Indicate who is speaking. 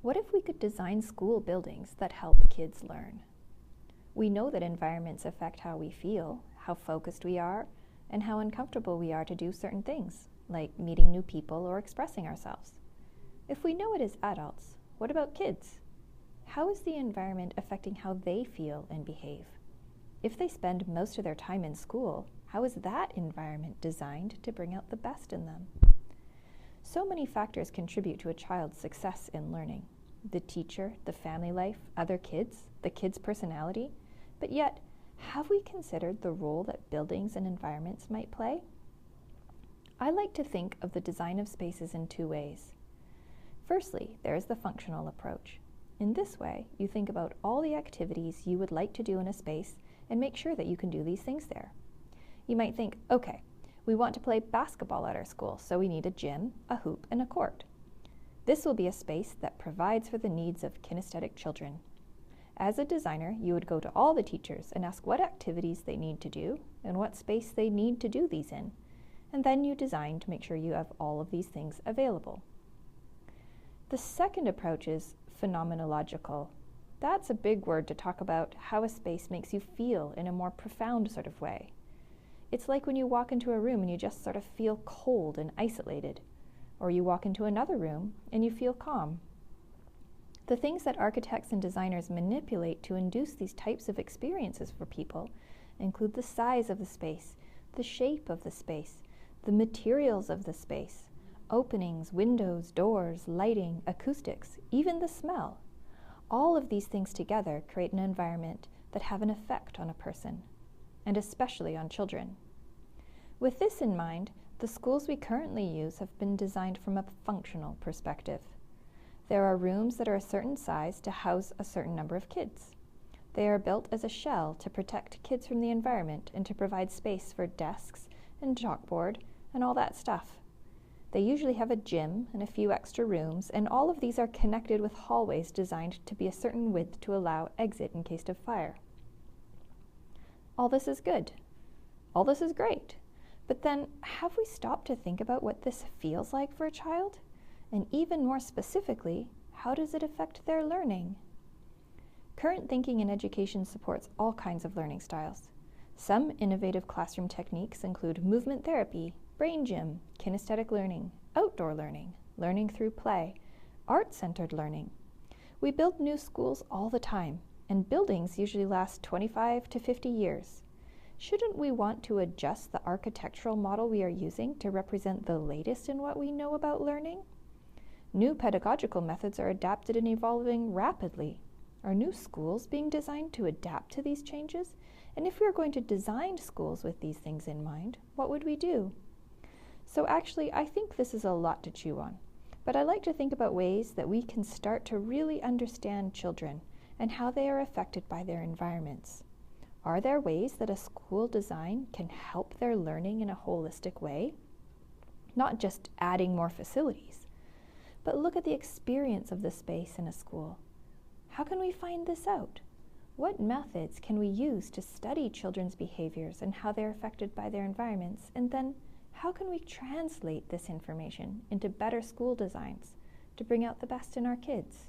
Speaker 1: What if we could design school buildings that help kids learn? We know that environments affect how we feel, how focused we are, and how uncomfortable we are to do certain things, like meeting new people or expressing ourselves. If we know it as adults, what about kids? How is the environment affecting how they feel and behave? If they spend most of their time in school, how is that environment designed to bring out the best in them? So many factors contribute to a child's success in learning. The teacher, the family life, other kids, the kid's personality. But yet, have we considered the role that buildings and environments might play? I like to think of the design of spaces in two ways. Firstly, there is the functional approach. In this way, you think about all the activities you would like to do in a space and make sure that you can do these things there. You might think, okay, we want to play basketball at our school, so we need a gym, a hoop, and a court. This will be a space that provides for the needs of kinesthetic children. As a designer, you would go to all the teachers and ask what activities they need to do and what space they need to do these in, and then you design to make sure you have all of these things available. The second approach is phenomenological. That's a big word to talk about how a space makes you feel in a more profound sort of way. It's like when you walk into a room and you just sort of feel cold and isolated, or you walk into another room and you feel calm. The things that architects and designers manipulate to induce these types of experiences for people include the size of the space, the shape of the space, the materials of the space, openings, windows, doors, lighting, acoustics, even the smell. All of these things together create an environment that have an effect on a person, and especially on children. With this in mind, the schools we currently use have been designed from a functional perspective. There are rooms that are a certain size to house a certain number of kids. They are built as a shell to protect kids from the environment and to provide space for desks and chalkboard and all that stuff. They usually have a gym and a few extra rooms, and all of these are connected with hallways designed to be a certain width to allow exit in case of fire. All this is good. All this is great. But then, have we stopped to think about what this feels like for a child? And even more specifically, how does it affect their learning? Current thinking in education supports all kinds of learning styles. Some innovative classroom techniques include movement therapy, brain gym, kinesthetic learning, outdoor learning, learning through play, art-centered learning. We build new schools all the time, and buildings usually last 25 to 50 years. Shouldn't we want to adjust the architectural model we are using to represent the latest in what we know about learning? New pedagogical methods are adapted and evolving rapidly. Are new schools being designed to adapt to these changes? And if we are going to design schools with these things in mind, what would we do? So actually, I think this is a lot to chew on. But I like to think about ways that we can start to really understand children and how they are affected by their environments. Are there ways that a school design can help their learning in a holistic way? Not just adding more facilities, but look at the experience of the space in a school. How can we find this out? What methods can we use to study children's behaviors and how they're affected by their environments? And then, how can we translate this information into better school designs to bring out the best in our kids?